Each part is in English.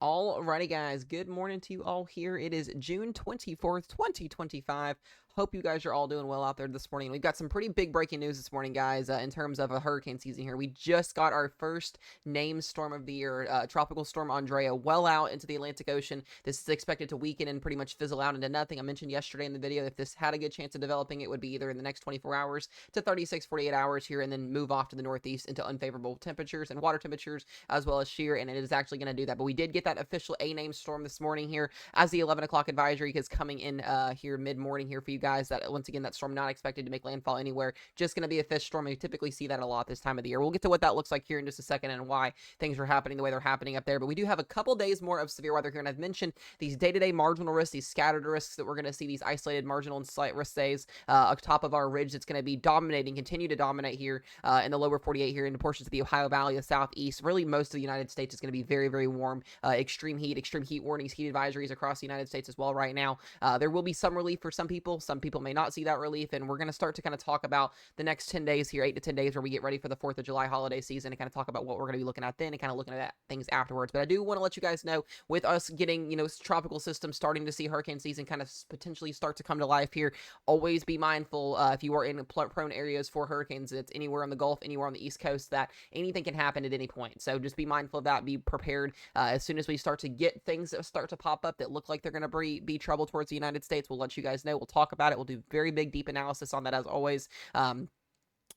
Alrighty, guys. Good morning to you all here. It is June 24th, 2025. Hope you guys are all doing well out there this morning. We've got some pretty big breaking news this morning, guys, in terms of a hurricane season here. We just got our first named storm of the year, Tropical Storm Andrea, well out into the Atlantic Ocean. This is expected to weaken and pretty much fizzle out into nothing. I mentioned yesterday in the video, if this had a good chance of developing, it would be either in the next 24 hours to 36, 48 hours here, and then move off to the northeast into unfavorable temperatures and water temperatures, as well as shear, and it is actually going to do that. But we did get that official A-name storm this morning here as the 11 o'clock advisory is coming in here mid-morning here for you guys. That once again, that storm not expected to make landfall anywhere, just going to be a fish storm. We typically see that a lot this time of the year. We'll get to what that looks like here in just a second and why things are happening the way they're happening up there. But we do have a couple days more of severe weather here, and I've mentioned these day-to-day marginal risks, these scattered risks that we're going to see, these isolated marginal and slight risk days on top of our ridge that's going to be dominating, continue to dominate here in the lower 48 here into portions of the Ohio Valley, the southeast. Really, most of the United States is going to be very, very warm. Extreme heat warnings, heat advisories across the United States as well right now. There will be some relief for some people. Some people may not see that relief, and we're going to start to kind of talk about the next 10 days here, 8 to 10 days, where we get ready for the 4th of July holiday season and kind of talk about what we're going to be looking at then and kind of looking at things afterwards. But I do want to let you guys know, with us getting, tropical systems starting to see hurricane season kind of potentially start to come to life here, always be mindful if you are in prone areas for hurricanes. It's anywhere on the Gulf, anywhere on the East Coast, that anything can happen at any point. So just be mindful of that. Be prepared. As soon as we start to get things that start to pop up that look like they're going to be trouble towards the United States, we'll let you guys know. We'll talk about it. We'll do very big, deep analysis on that as always.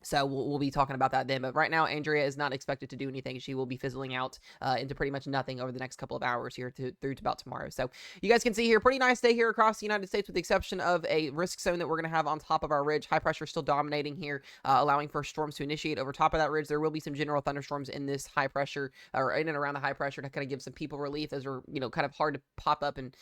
So we'll be talking about that then. But right now, Andrea is not expected to do anything. She will be fizzling out into pretty much nothing over the next couple of hours here through to about tomorrow. So you guys can see here, pretty nice day here across the United States, with the exception of a risk zone that we're going to have on top of our ridge. High pressure still dominating here, allowing for storms to initiate over top of that ridge. There will be some general thunderstorms in this high pressure, or in and around the high pressure, to kind of give some people relief. Those are, kind of hard to pop up and,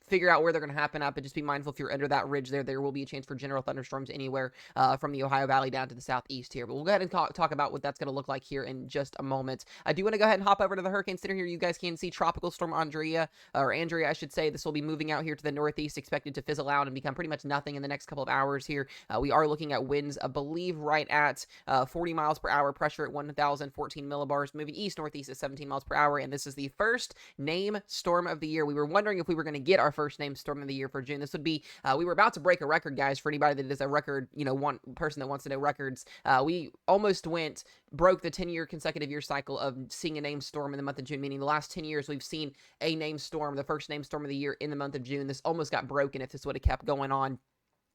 figure out where they're going to happen at, but just be mindful if you're under that ridge there will be a chance for general thunderstorms anywhere from the Ohio Valley down to the southeast here. But we'll go ahead and talk about what that's going to look like here in just a moment. I do want to go ahead and hop over to the Hurricane Center here. You guys can see Tropical Storm Andrea, I should say. This will be moving out here to the northeast, expected to fizzle out and become pretty much nothing in the next couple of hours here. We are looking at winds, I believe, right at 40 miles per hour, pressure at 1,014 millibars, moving east-northeast at 17 miles per hour, and this is the first name storm of the year. We were wondering if we were going to get our first name storm of the year for June. This would be, we were about to break a record, guys, for anybody that is a record, one person that wants to know records. We almost broke the 10-year consecutive year cycle of seeing a named storm in the month of June, meaning the last 10 years we've seen a named storm, the first named storm of the year, in the month of June. This almost got broken if this would have kept going on,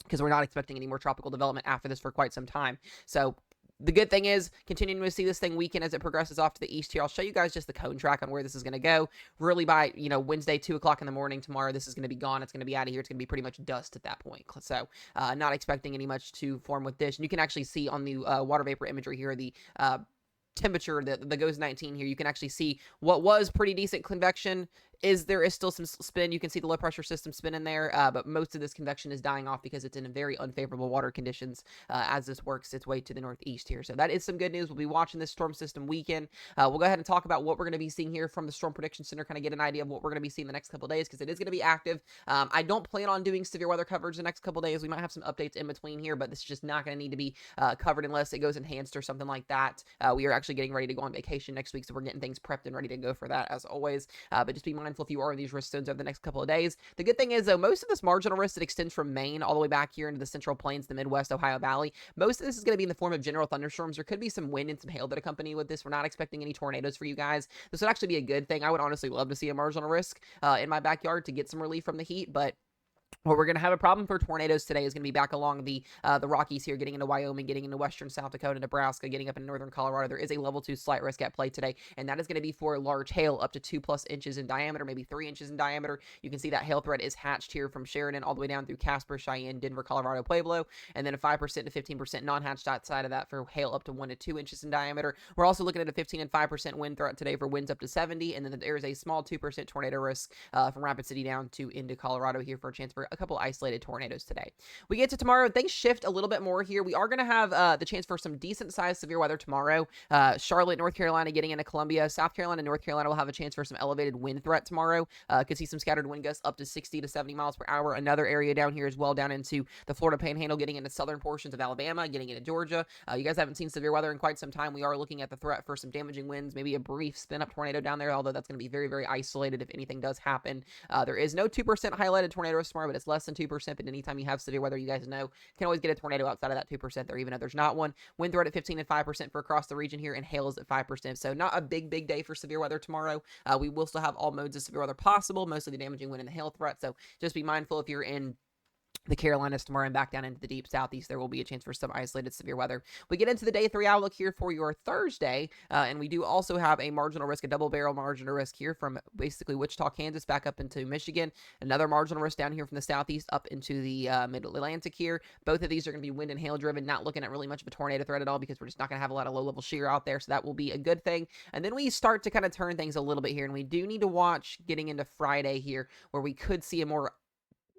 because we're not expecting any more tropical development after this for quite some time. So the good thing is, continuing to see this thing weaken as it progresses off to the east here. I'll show you guys just the cone track on where this is going to go. Really by, Wednesday, 2 o'clock in the morning tomorrow, this is going to be gone. It's going to be out of here. It's going to be pretty much dust at that point. So not expecting any much to form with this. And you can actually see on the water vapor imagery here, the temperature, the GOES 19 here, you can actually see what was pretty decent convection. There is still some spin. You can see the low pressure system spinning there, but most of this convection is dying off because it's in very unfavorable water conditions as this works its way to the northeast here. So that is some good news. We'll be watching this storm system weaken. We'll go ahead and talk about what we're going to be seeing here from the Storm Prediction Center, kind of get an idea of what we're going to be seeing the next couple of days, because it is going to be active. I don't plan on doing severe weather coverage the next couple of days. We might have some updates in between here, but this is just not going to need to be covered unless it goes enhanced or something like that. We are actually getting ready to go on vacation next week, so we're getting things prepped and ready to go for that as always. But just be mindful if you are in these risk zones over the next couple of days. The good thing is, though, most of this marginal risk that extends from Maine all the way back here into the Central Plains, the Midwest, Ohio Valley, most of this is going to be in the form of general thunderstorms. There could be some wind and some hail that accompany with this. We're not expecting any tornadoes for you guys. This would actually be a good thing. I would honestly love to see a marginal risk in my backyard to get some relief from the heat, but what we're going to have a problem for tornadoes today is going to be back along the Rockies here, getting into Wyoming, getting into western South Dakota, Nebraska, getting up in northern Colorado. There is a level 2 slight risk at play today, and that is going to be for large hail up to 2+ inches in diameter, maybe 3 inches in diameter. You can see that hail threat is hatched here from Sheridan all the way down through Casper, Cheyenne, Denver, Colorado, Pueblo, and then a 5% to 15% non-hatched outside of that for hail up to 1 to 2 inches in diameter. We're also looking at a 15 and 5% wind threat today for winds up to 70, and then there is a small 2% tornado risk from Rapid City down to into Colorado here for a chance for a couple isolated tornadoes today. We get to tomorrow, things shift a little bit more here. We are going to have the chance for some decent sized severe weather tomorrow. Charlotte, North Carolina getting into Columbia. South Carolina, North Carolina will have a chance for some elevated wind threat tomorrow. Could see some scattered wind gusts up to 60 to 70 miles per hour. Another area down here as well, down into the Florida Panhandle, getting into southern portions of Alabama, getting into Georgia. You guys haven't seen severe weather in quite some time. We are looking at the threat for some damaging winds, maybe a brief spin up tornado down there, although that's going to be very, very isolated if anything does happen. There is no 2% highlighted tornadoes tomorrow, but it's less than 2%. But anytime you have severe weather, you guys know, you can always get a tornado outside of that 2% there, even if there's not one. Wind threat at 15 and 5% for across the region here, and hail is at 5%. So not a big day for severe weather tomorrow. We will still have all modes of severe weather possible, mostly the damaging wind and the hail threat. So just be mindful if you're in the Carolinas tomorrow and back down into the deep southeast, there will be a chance for some isolated severe weather. We get into the day 3 outlook here for your Thursday, and we do also have a marginal risk, a double barrel marginal risk here from basically Wichita, Kansas, back up into Michigan. Another marginal risk down here from the southeast up into the mid-Atlantic here. Both of these are going to be wind and hail driven, not looking at really much of a tornado threat at all because we're just not going to have a lot of low-level shear out there, so that will be a good thing. And then we start to kind of turn things a little bit here, and we do need to watch getting into Friday here, where we could see a more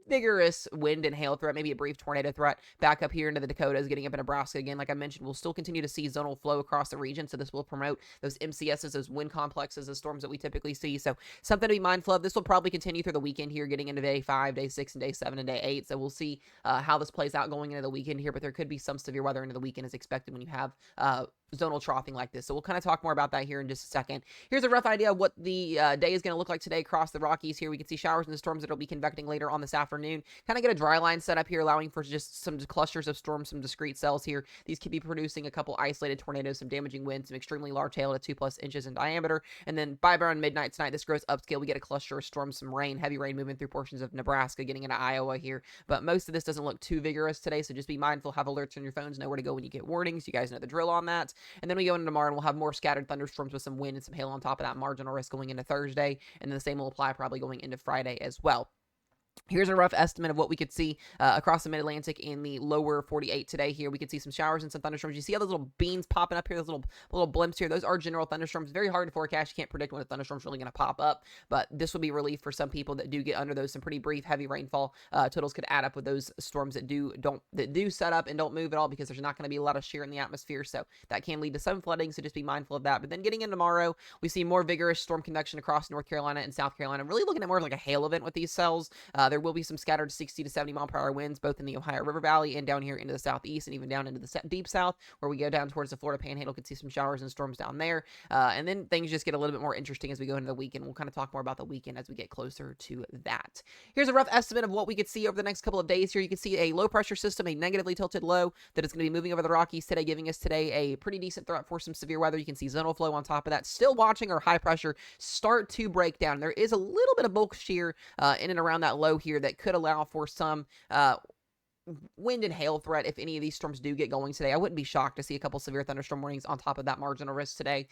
vigorous wind and hail threat, maybe a brief tornado threat back up here into the Dakotas, getting up in Nebraska again. Like I mentioned, we'll still continue to see zonal flow across the region, so this will promote those MCSs, those wind complexes, those storms that we typically see. So something to be mindful of. This will probably continue through the weekend here, getting into day 5, day 6, and day 7, and day 8. So we'll see how this plays out going into the weekend here, but there could be some severe weather into the weekend as expected when you have zonal troughing like this. So we'll kind of talk more about that here in just a second. Here's a rough idea of what the day is going to look like today across the Rockies here. We can see showers and storms that will be convecting later on this afternoon. Kind of get a dry line set up here, allowing for just some clusters of storms, some discrete cells here. These could be producing a couple isolated tornadoes, some damaging winds, some extremely large hail at 2+ inches in diameter. And then by around midnight tonight, this grows upscale. We get a cluster of storms, some rain, heavy rain moving through portions of Nebraska, getting into Iowa here. But most of this doesn't look too vigorous today, so just be mindful, have alerts on your phones, know where to go when you get warnings. You guys know the drill on that. And then we go into tomorrow, and we'll have more scattered thunderstorms with some wind and some hail on top of that marginal risk going into Thursday. And then the same will apply probably going into Friday as well. Here's a rough estimate of what we could see across the mid-Atlantic in the lower 48 today here. We could see some showers and some thunderstorms. You see all those little beans popping up here, those little blimps here. Those are general thunderstorms. Very hard to forecast. You can't predict when a thunderstorm's really going to pop up, but this will be relief for some people that do get under those. Some pretty brief, heavy rainfall totals could add up with those storms that do set up and don't move at all because there's not going to be a lot of shear in the atmosphere, so that can lead to some flooding, so just be mindful of that. But then getting in tomorrow, we see more vigorous storm convection across North Carolina and South Carolina. Really looking at more of like a hail event with these cells. There will be some scattered 60 to 70 mile per hour winds, both in the Ohio River Valley and down here into the southeast and even down into the deep south, where we go down towards the Florida Panhandle. Could see some showers and storms down there. And then things just get a little bit more interesting as we go into the weekend. We'll kind of talk more about the weekend as we get closer to that. Here's a rough estimate of what we could see over the next couple of days here. You can see a low pressure system, a negatively tilted low that is going to be moving over the Rockies today, giving us today a pretty decent threat for some severe weather. You can see zonal flow on top of that. Still watching our high pressure start to break down. There is a little bit of bulk shear in and around that low here that could allow for some wind and hail threat if any of these storms do get going today. I wouldn't be shocked to see a couple severe thunderstorm warnings on top of that marginal risk today.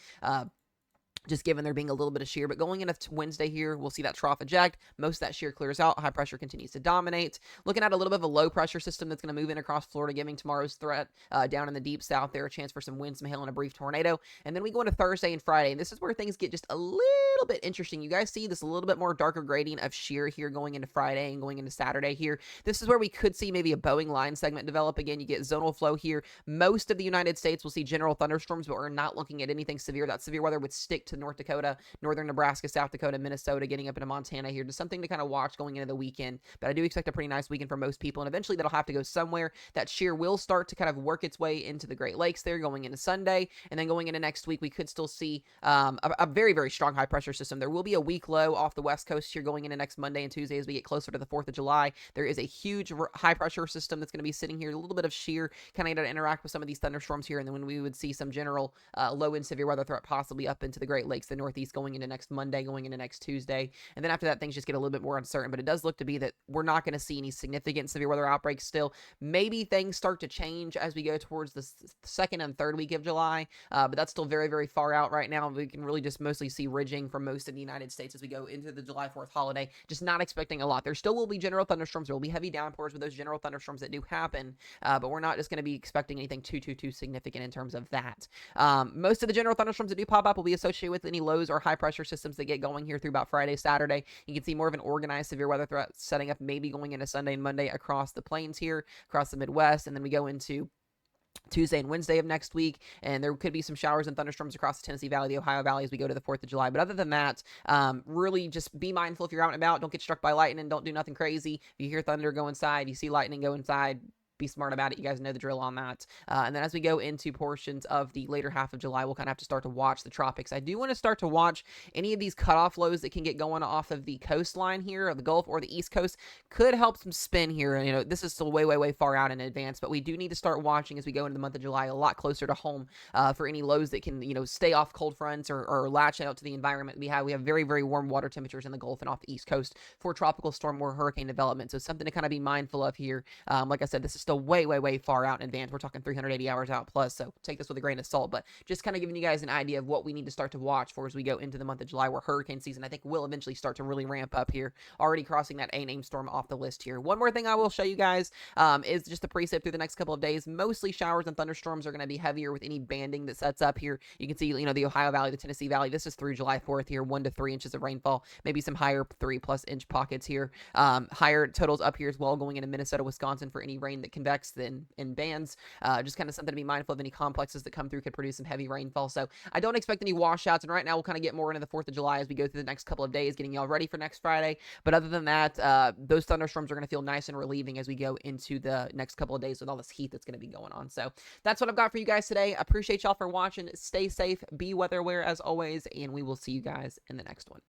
Just given there being a little bit of shear. But going into Wednesday here, we'll see that trough eject. Most of that shear clears out. High pressure continues to dominate. Looking at a little bit of a low pressure system that's going to move in across Florida, giving tomorrow's threat down in the deep south there a chance for some wind, some hail, and a brief tornado. And then we go into Thursday and Friday, and this is where things get just a little bit interesting. You guys see this a little bit more darker gradient of shear here going into Friday and going into Saturday here. This is where we could see maybe a Boeing line segment develop again. You get zonal flow here. Most of the United States will see general thunderstorms, but we're not looking at anything severe. That severe weather would stick to North Dakota, northern Nebraska, South Dakota, Minnesota, getting up into Montana here. Just something to kind of watch going into the weekend. But I do expect a pretty nice weekend for most people, and eventually that'll have to go somewhere. That shear will start to kind of work its way into the Great Lakes there going into Sunday, and then going into next week, we could still see a very, very strong high pressure system. There will be a weak low off the west coast here going into next Monday and Tuesday as we get closer to the 4th of July. There is a huge high pressure system that's going to be sitting here, a little bit of shear kind of going to interact with some of these thunderstorms here, and then when we would see some general low and severe weather threat possibly up into the Great Lakes, the Northeast, going into next Monday, going into next Tuesday. And then after that, things just get a little bit more uncertain, but it does look to be that we're not going to see any significant severe weather outbreaks still. Maybe things start to change as we go towards the 2nd and 3rd week of July, but that's still very, very far out right now. We can really just mostly see ridging for most of the United States as we go into the July 4th holiday. Just not expecting a lot. There still will be general thunderstorms. There will be heavy downpours with those general thunderstorms that do happen, but we're not just going to be expecting anything too significant in terms of that. Most of the general thunderstorms that do pop up will be associated with any lows or high pressure systems that get going here through about Friday, Saturday. You can see more of an organized severe weather threat setting up maybe going into Sunday and Monday across the plains here, across the Midwest, and then we go into Tuesday and Wednesday of next week, and there could be some showers and thunderstorms across the Tennessee Valley, the Ohio Valley as we go to the 4th of July. But other than that, really just be mindful if you're out and about. Don't get struck by lightning. Don't do nothing crazy. If you hear thunder, go inside. You see lightning, go inside. Be smart about it. You guys know the drill on that. And then as we go into portions of the later half of July, we'll kind of have to start to watch the tropics. I do want to start to watch any of these cutoff lows that can get going off of the coastline here, of the Gulf or the East Coast. Could help some spin here. You know, this is still way far out in advance, but we do need to start watching as we go into the month of July a lot closer to home for any lows that can, stay off cold fronts or latch out to the environment we have. We have very warm water temperatures in the Gulf and off the East Coast for tropical storm or hurricane development. So something to kind of be mindful of here. Like I said, this is still way far out in advance. We're talking 380 hours out plus, so take this with a grain of salt, but just kind of giving you guys an idea of what we need to start to watch for as we go into the month of July, where hurricane season, I think, will eventually start to really ramp up here. Already crossing that A-name storm off the list here. One more thing I will show you guys is just the precip through the next couple of days. Mostly showers and thunderstorms are going to be heavier with any banding that sets up here. You can see, the Ohio Valley, the Tennessee Valley. This is through July 4th here, 1 to 3 inches of rainfall, maybe some higher 3+ inch pockets here. Higher totals up here as well, going into Minnesota, Wisconsin for any rain that convects in bands. Just kind of something to be mindful of. Any complexes that come through could produce some heavy rainfall. So I don't expect any washouts. And right now we'll kind of get more into the 4th of July as we go through the next couple of days, getting y'all ready for next Friday. But other than that, those thunderstorms are going to feel nice and relieving as we go into the next couple of days with all this heat that's going to be going on. So that's what I've got for you guys today. I appreciate y'all for watching. Stay safe, be weather aware as always, and we will see you guys in the next one.